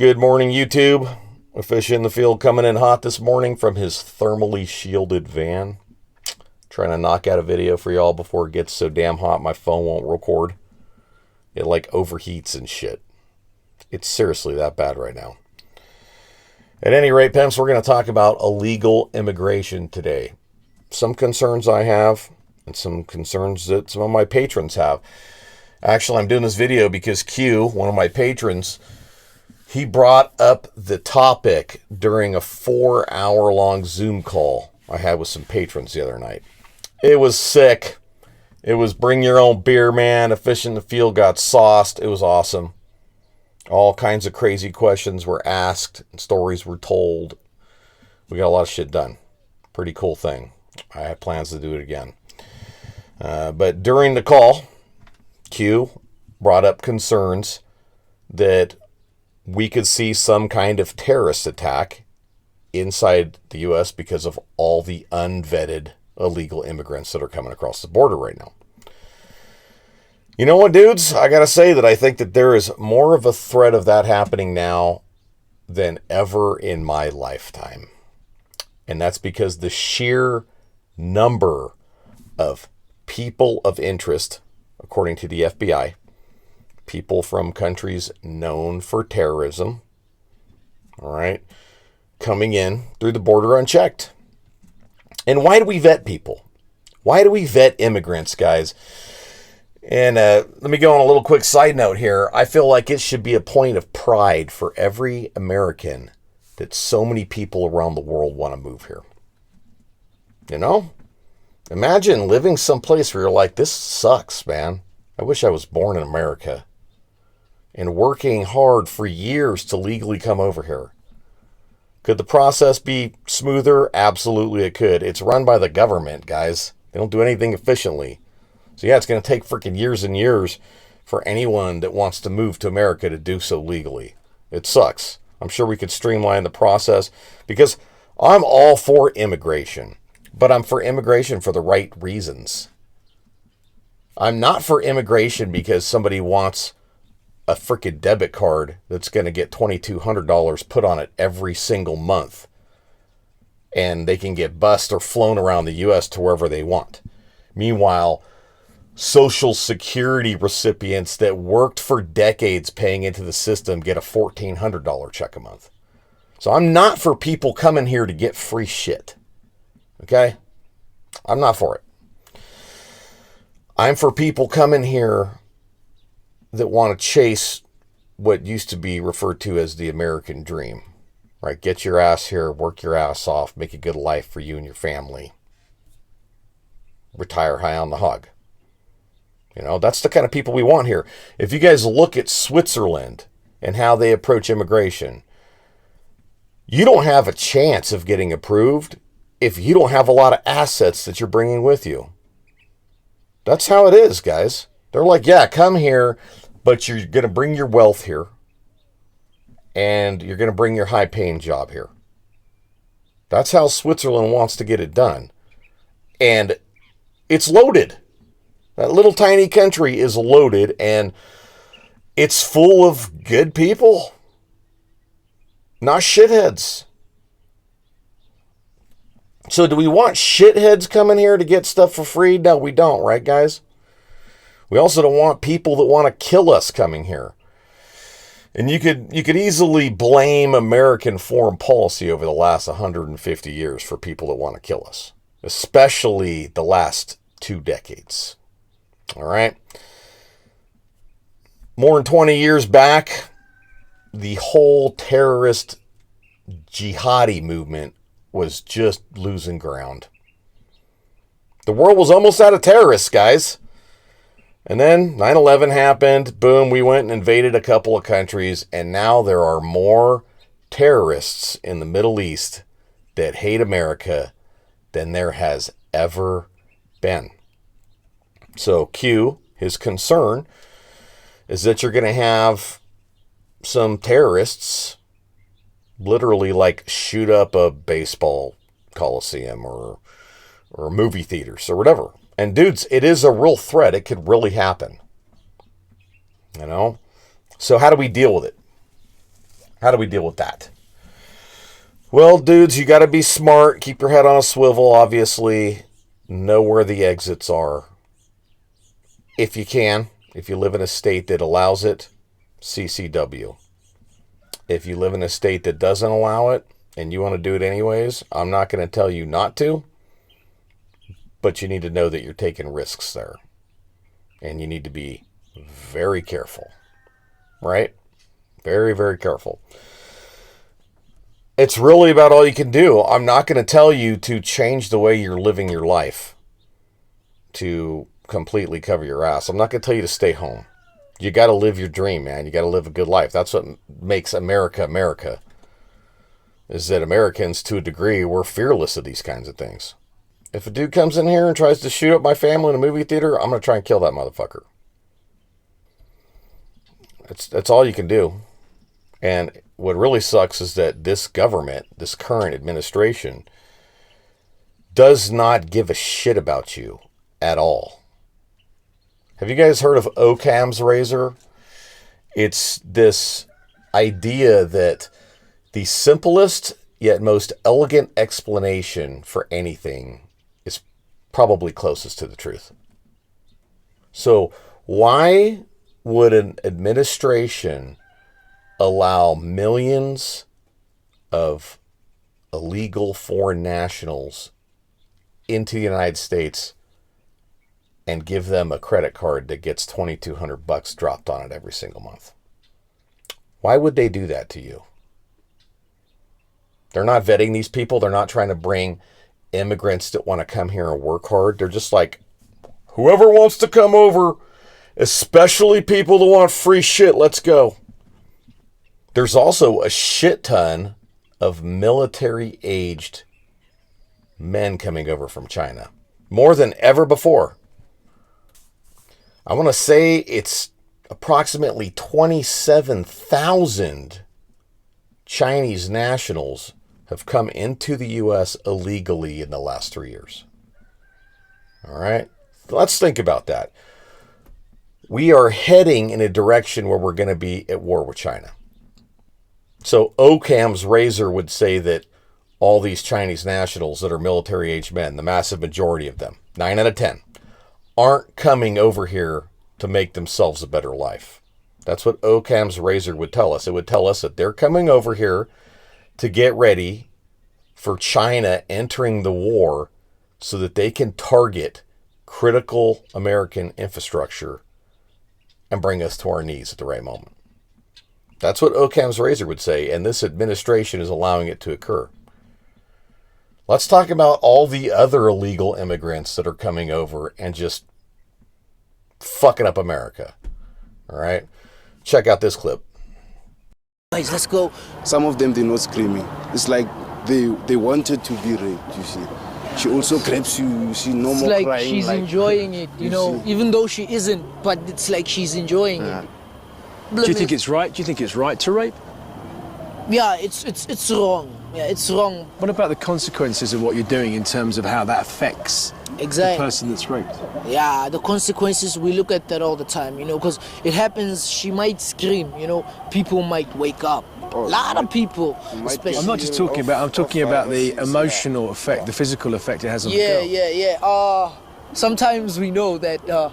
Good morning, YouTube. A fish in the field coming in hot this morning from his thermally shielded van. Trying to knock out a video for y'all before it gets so damn hot my phone won't record. It like overheats and shit. It's seriously that bad right now. At any rate, pimps, we're going to talk about illegal immigration today. Some concerns I have and some concerns that some of my patrons have. Actually, I'm doing this video because Q, one of my patrons, he brought up the topic during a 4-hour-long Zoom call I had with some patrons the other night. It was sick. It was bring your own beer, man. A fish in the field got sauced. It was awesome. All kinds of crazy questions were asked and stories were told. We got a lot of shit done. Pretty cool thing. I have plans to do it again. But during the call, Q brought up concerns that we could see some kind of terrorist attack inside the U.S. because of all the unvetted illegal immigrants that are coming across the border right now. You know what, dudes? I got to say that I think that there is more of a threat of that happening now than ever in my lifetime. And that's because the sheer number of people of interest, according to the FBI, people from countries known for terrorism, all right, coming in through the border unchecked. And why do we vet people? Why do we vet immigrants, guys? And let me go on a little quick side note here. I feel like it should be a point of pride for every American that so many people around the world want to move here. You know? Imagine living someplace where you're like, this sucks, man. I wish I was born in America. And working hard for years to legally come over here. Could the process be smoother? Absolutely it could. It's run by the government, guys. They don't do anything efficiently. So yeah, it's going to take freaking years and years for anyone that wants to move to America to do so legally. It sucks. I'm sure we could streamline the process because I'm all for immigration, but I'm for immigration for the right reasons. I'm not for immigration because somebody wants a freaking debit card that's going to get $2,200 put on it every single month. And they can get bused or flown around the U.S. to wherever they want. Meanwhile, Social Security recipients that worked for decades paying into the system get a $1,400 check a month. So I'm not for people coming here to get free shit. Okay? I'm not for it. I'm for people coming here that want to chase what used to be referred to as the American dream, right? Get your ass here, work your ass off, make a good life for you and your family. Retire high on the hog. You know, that's the kind of people we want here. If you guys look at Switzerland and how they approach immigration, you don't have a chance of getting approved if you don't have a lot of assets that you're bringing with you. That's how it is, guys. They're like, yeah, come here, but you're going to bring your wealth here, and you're going to bring your high-paying job here. That's how Switzerland wants to get it done. And it's loaded. That little tiny country is loaded, and it's full of good people, not shitheads. So do we want shitheads coming here to get stuff for free? No, we don't, right, guys? We also don't want people that want to kill us coming here. And you could easily blame American foreign policy over the last 150 years for people that want to kill us, especially the last 2 decades. All right? More than 20 years back, the whole terrorist jihadi movement was just losing ground. The world was almost out of terrorists, guys. And then 9/11 happened. Boom, we went and invaded a couple of countries. And now there are more terrorists in the Middle East that hate America than there has ever been. So Q, his concern is that you're going to have some terrorists literally like shoot up a baseball coliseum or movie theaters or whatever. And dudes, it is a real threat. It could really happen. You know? So how do we deal with it? How do we deal with that? Well, dudes, you got to be smart. Keep your head on a swivel, obviously. Know where the exits are. If you can. If you live in a state that allows it, CCW. If you live in a state that doesn't allow it and you want to do it anyways, I'm not going to tell you not to. But you need to know that you're taking risks there. And you need to be very careful. Right? Very, very careful. It's really about all you can do. I'm not going to tell you to change the way you're living your life to completely cover your ass. I'm not going to tell you to stay home. You got to live your dream, man. You got to live a good life. That's what makes America America. Is that Americans, to a degree, we're fearless of these kinds of things. If a dude comes in here and tries to shoot up my family in a movie theater, I'm going to try and kill that motherfucker. That's all you can do. And what really sucks is that this government, this current administration, does not give a shit about you at all. Have you guys heard of Occam's razor? It's this idea that the simplest yet most elegant explanation for anything is probably closest to the truth. So why would an administration allow millions of illegal foreign nationals into the United States and give them a credit card that gets $2,200 dropped on it every single month? Why would they do that to you? They're not vetting these people. They're not trying to bring immigrants that want to come here and work hard. They're just like, whoever wants to come over, especially people that want free shit, let's go. There's also a shit ton of military-aged men coming over from China. More than ever before. I want to say it's approximately 27,000 Chinese nationals have come into the U.S. illegally in the last 3 years. All right? Let's think about that. We are heading in a direction where we're going to be at war with China. So Occam's razor would say that all these Chinese nationals that are military-aged men, the massive majority of them, 9 out of 10, aren't coming over here to make themselves a better life. That's what Occam's razor would tell us. It would tell us that they're coming over here to get ready for China entering the war so that they can target critical American infrastructure and bring us to our knees at the right moment. That's what Occam's razor would say, and this administration is allowing it to occur. Let's talk about all the other illegal immigrants that are coming over and just fucking up America. All right? Check out this clip. Guys, let's go. Some of them, they're not screaming. It's like they wanted to be raped, you see. She also grabs you, you see, no more like crying. She's enjoying it, you know, see. even though she isn't, but it's like she's enjoying it. Do you think it's right? Do you think it's right to rape? Yeah, it's wrong. Yeah, it's wrong. What about the consequences of what you're doing in terms of how that affects the person that's raped? Yeah, the consequences, we look at that all the time, you know, because it happens, she might scream, you know, people might wake up. A lot of people, especially. I'm not just talking about, I'm talking about the emotional effect, the physical effect it has on the girl. Yeah. Sometimes we know that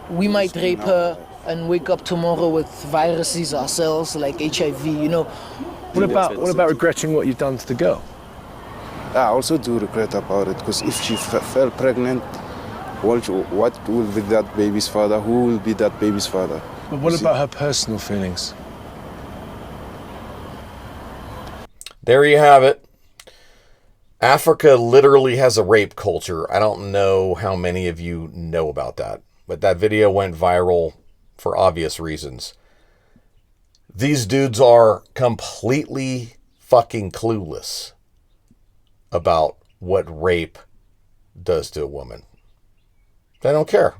we might rape her and wake up tomorrow with viruses ourselves, like HIV, you know. What about regretting what you've done to the girl? I also do regret about it, because if she fell pregnant, what will be that baby's father? Who will be that baby's father? But what about her personal feelings? There you have it. Africa literally has a rape culture. I don't know how many of you know about that, but that video went viral for obvious reasons. These dudes are completely fucking clueless about what rape does to a woman. They don't care.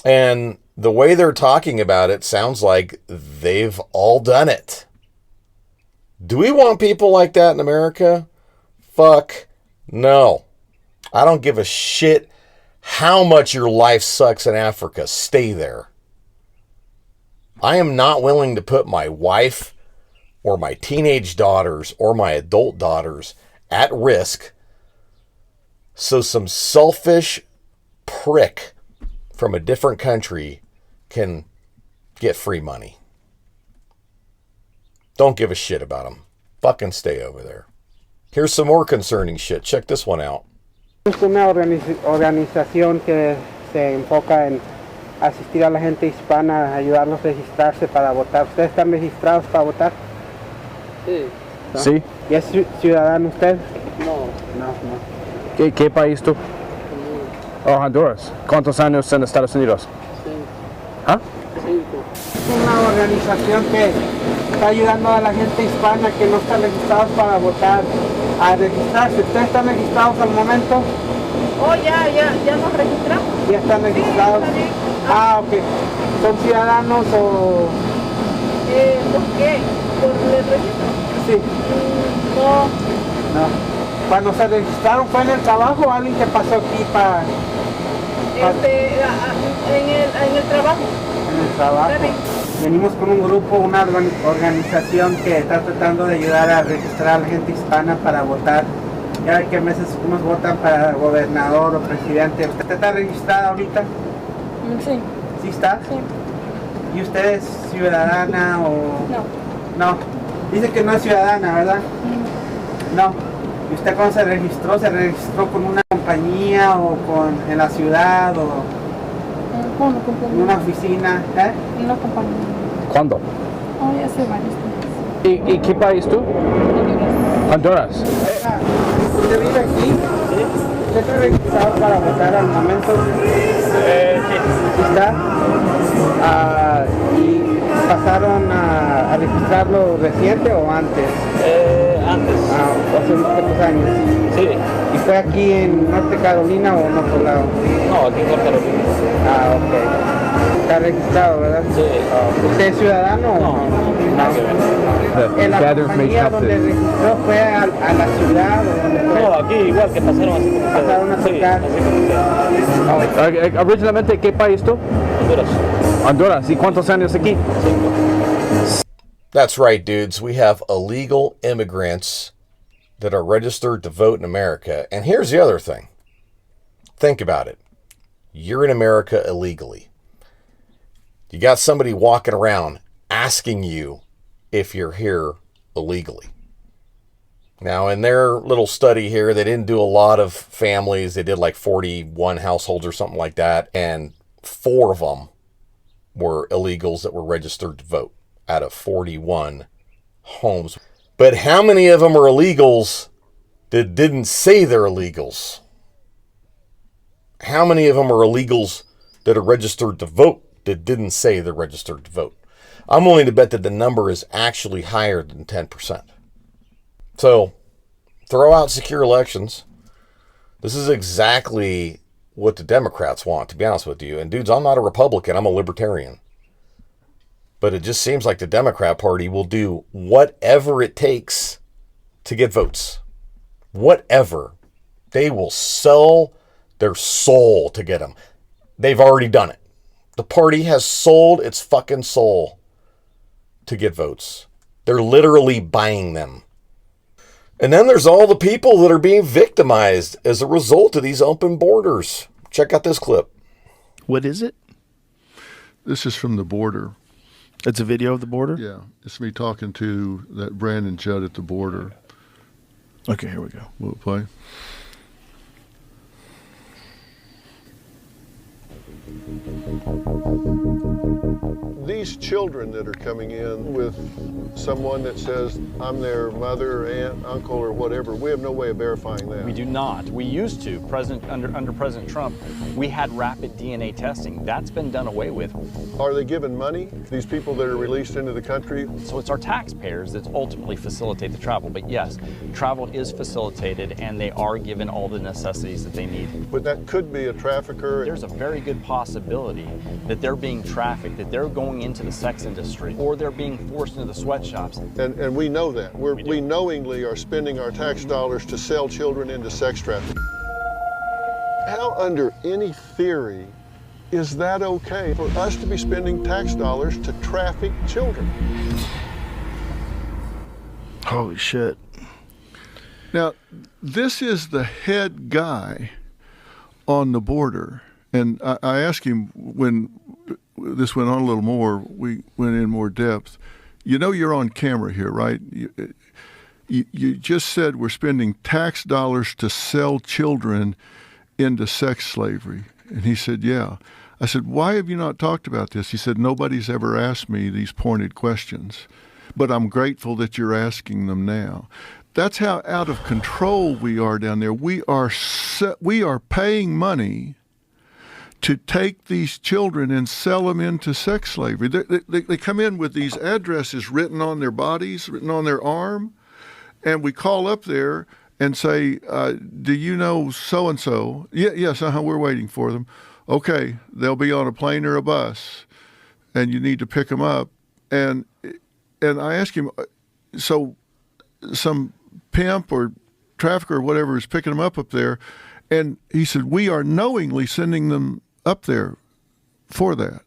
And the way they're talking about it sounds like they've all done it. Do we want people like that in America? Fuck no. I don't give a shit how much your life sucks in Africa. Stay there. I am not willing to put my wife, or my teenage daughters or my adult daughters at risk so some selfish prick from a different country can get free money? Don't give a shit about them. Fucking stay over there. Here's some more concerning shit. Check this one out. Es una organización que se enfoca en asistir a la gente hispana, ayudarlos a registrarse para votar. ¿Ustedes están registrados para votar? Sí. ¿No? Sí. ¿Y es ciudadano usted? No. No. ¿Qué país tú? Oh, Honduras. ¿Cuántos años en Estados Unidos? Sí. ¿Ah? 5. Es una organización que está ayudando a la gente hispana que no está registrados para votar a registrarse. ¿Ustedes están registrados al momento? Oh, ya nos registramos. ¿Ya están registrados? Sí, está bien. Ok. ¿Son ciudadanos o...? ¿Por qué? ¿Por el registro? Sí. No. No. Cuando se registraron, ¿fue en el trabajo o alguien que pasó aquí para...? En el trabajo. En el trabajo. Está bien. Venimos con un grupo, una organización que está tratando de ayudar a registrar a la gente hispana para votar. Ya ve que a veces unos votan para gobernador o presidente. ¿Usted está registrada ahorita? Sí. ¿Sí está? Sí. ¿Y usted es ciudadana o...? No. No. Dice que no es ciudadana, ¿verdad? No. ¿Y usted cuando se registró con una compañía o en la ciudad o Una en compañía. una oficina? Una compañía. ¿Cuándo? Oh, ya hace varios días. ¿Y qué país tú? Honduras. ¿Usted vive aquí? Sí. ¿Usted está registrado para votar al momento? Sí. ¿Está? ¿Y pasaron a registrarlo reciente o antes? Antes. Hace unos pocos años. Sí. ¿Y fue aquí en Norte Carolina o en otro lado? No, aquí en Norte Carolina. Ok. Está registrado, ¿verdad? Sí. ¿Usted es ciudadano o no? Nada que ver. ¿En la compañía donde registró fue a la ciudad o dónde fue? No, aquí igual que pasaron así como ustedes. Pasaron a Sí, tocar. así como ustedes. Originalmente, ¿qué país tú? Honduras. Honduras. ¿Y cuántos años aquí? 5. That's right, dudes. We have illegal immigrants that are registered to vote in America. And here's the other thing. Think about it. You're in America illegally. You got somebody walking around asking you if you're here illegally. Now, in their little study here, they didn't do a lot of families. They did like 41 households or something like that. And 4 of them were illegals that were registered to vote out of 41 homes. But how many of them are illegals that didn't say they're illegals? How many of them are illegals that are registered to vote that didn't say they're registered to vote? I'm willing to bet that the number is actually higher than 10%. So, throw out secure elections. This is exactly what the Democrats want, to be honest with you. And dudes, I'm not a Republican, I'm a libertarian. But it just seems like the Democrat Party will do whatever it takes to get votes. Whatever. They will sell their soul to get them. They've already done it. The party has sold its fucking soul to get votes. They're literally buying them. And then there's all the people that are being victimized as a result of these open borders. Check out this clip. What is it? This is from the border. It's a video of the border? Yeah, it's me talking to that Brandon Judd at the border. Okay, here we go. Will it play? These children that are coming in with someone that says, I'm their mother, aunt, uncle, or whatever, we have no way of verifying that. We do not. We used to. Under President Trump, we had rapid DNA testing. That's been done away with. Are they given money, these people that are released into the country? So it's our taxpayers that ultimately facilitate the travel. But yes, travel is facilitated and they are given all the necessities that they need. But that could be a trafficker. There's a very good possibility that they're being trafficked, that they're going into the sex industry, or they're being forced into the sweatshops. And we know that. We knowingly are spending our tax dollars to sell children into sex trafficking. How under any theory is that okay for us to be spending tax dollars to traffic children? Holy shit. Now, this is the head guy on the border. And I asked him when this went on a little more, we went in more depth. You know you're on camera here, right? You just said we're spending tax dollars to sell children into sex slavery. And he said, yeah. I said, why have you not talked about this? He said, nobody's ever asked me these pointed questions, but I'm grateful that you're asking them now. That's how out of control we are down there. We are paying money to take these children and sell them into sex slavery. They come in with these addresses written on their bodies, written on their arm, and we call up there and say, do you know so-and-so? Yes, we're waiting for them. Okay, they'll be on a plane or a bus, and you need to pick them up. And I asked him, so some pimp or trafficker or whatever is picking them up there, and he said, we are knowingly sending them up there for that.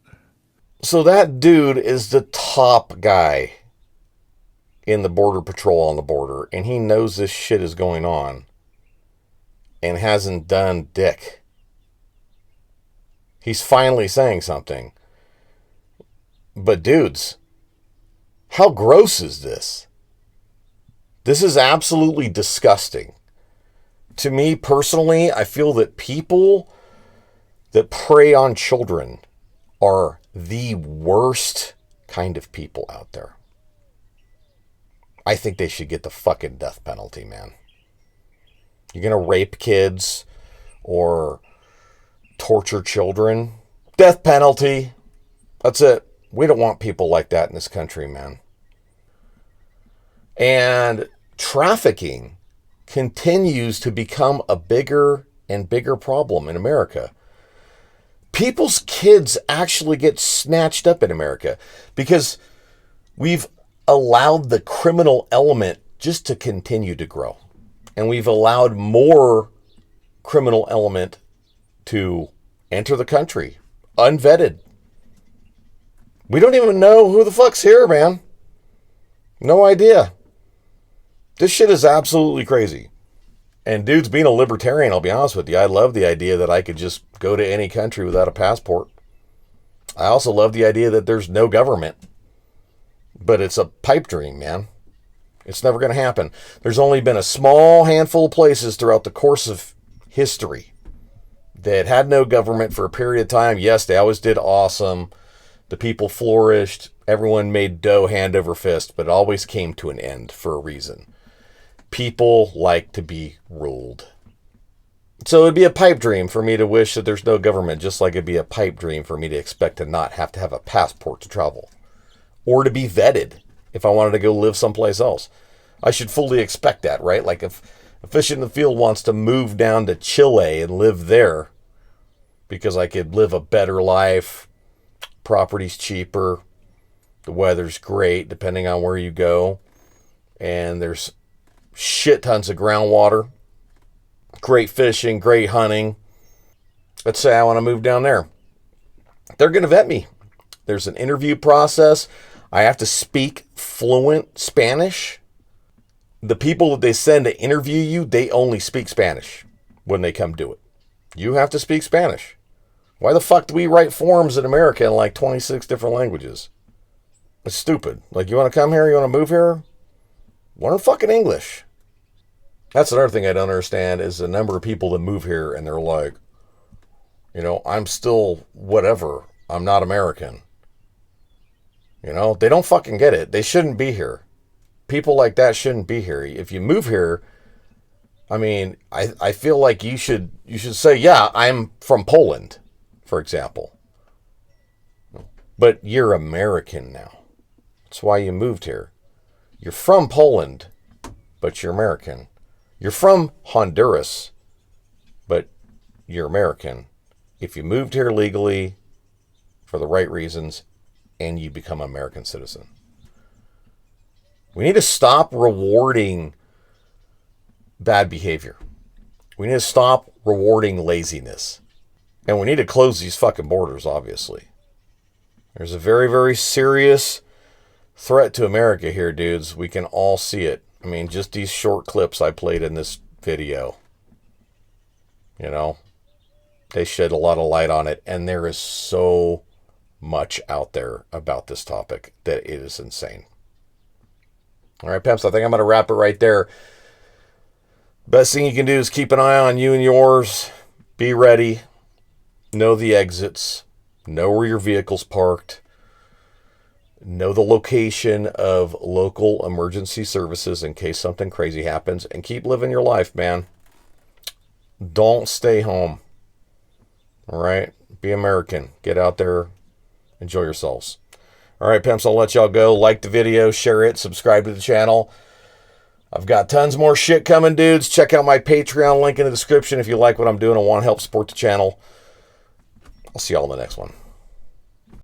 So that dude is the top guy in the border patrol on the border, and he knows this shit is going on and hasn't done dick. He's finally saying something. But dudes, how gross is this? This is absolutely disgusting. To me personally, I feel that people that prey on children are the worst kind of people out there. I think they should get the fucking death penalty, man. You're gonna rape kids or torture children, death penalty. That's it. We don't want people like that in this country, man. And trafficking continues to become a bigger and bigger problem in America. People's kids actually get snatched up in America because we've allowed the criminal element just to continue to grow. And we've allowed more criminal element to enter the country unvetted. We don't even know who the fuck's here, man. No idea. This shit is absolutely crazy. And dudes, being a libertarian, I'll be honest with you, I love the idea that I could just go to any country without a passport. I also love the idea that there's no government. But it's a pipe dream, man. It's never going to happen. There's only been a small handful of places throughout the course of history that had no government for a period of time. Yes, they always did awesome. The people flourished. Everyone made dough hand over fist, but it always came to an end for a reason. People like to be ruled. So it'd be a pipe dream for me to wish that there's no government, just like it'd be a pipe dream for me to expect to not have to have a passport to travel or to be vetted if I wanted to go live someplace else. I should fully expect that, right? Like if a fish in the field wants to move down to Chile and live there because I could live a better life, property's cheaper, the weather's great depending on where you go, and there's shit tons of groundwater, great fishing, great hunting. Let's say I want to move down there. They're going to vet me. There's an interview process. I have to speak fluent Spanish. The people that they send to interview you, they only speak Spanish when they come do it. You have to speak Spanish. Why the fuck do we write forms in America in like 26 different languages? It's stupid. Like, you want to come here? You want to move here? Learn fucking English. That's another thing I don't understand is the number of people that move here and they're like, you know, I'm still whatever. I'm not American. You know, they don't fucking get it. They shouldn't be here. People like that shouldn't be here. If you move here, I mean, I feel like you should say, yeah, I'm from Poland, for example. But you're American now. That's why you moved here. You're from Poland, but you're American. You're from Honduras, but you're American. If you moved here legally for the right reasons and you become an American citizen. We need to stop rewarding bad behavior. We need to stop rewarding laziness. And we need to close these fucking borders, obviously. There's a very, very serious threat to America here, dudes. We can all see it. I mean, just these short clips I played in this video, you know, they shed a lot of light on it. And there is so much out there about this topic that it is insane. All right, pimps, I think I'm going to wrap it right there. Best thing you can do is keep an eye on you and yours. Be ready. Know the exits. Know where your vehicle's parked. Know the location of local emergency services in case something crazy happens. And keep living your life, man. Don't stay home. All right? Be American. Get out there. Enjoy yourselves. All right, pimps, I'll let y'all go. Like the video, share it, subscribe to the channel. I've got tons more shit coming, dudes. Check out my Patreon link in the description if you like what I'm doing and want to help support the channel. I'll see y'all in the next one.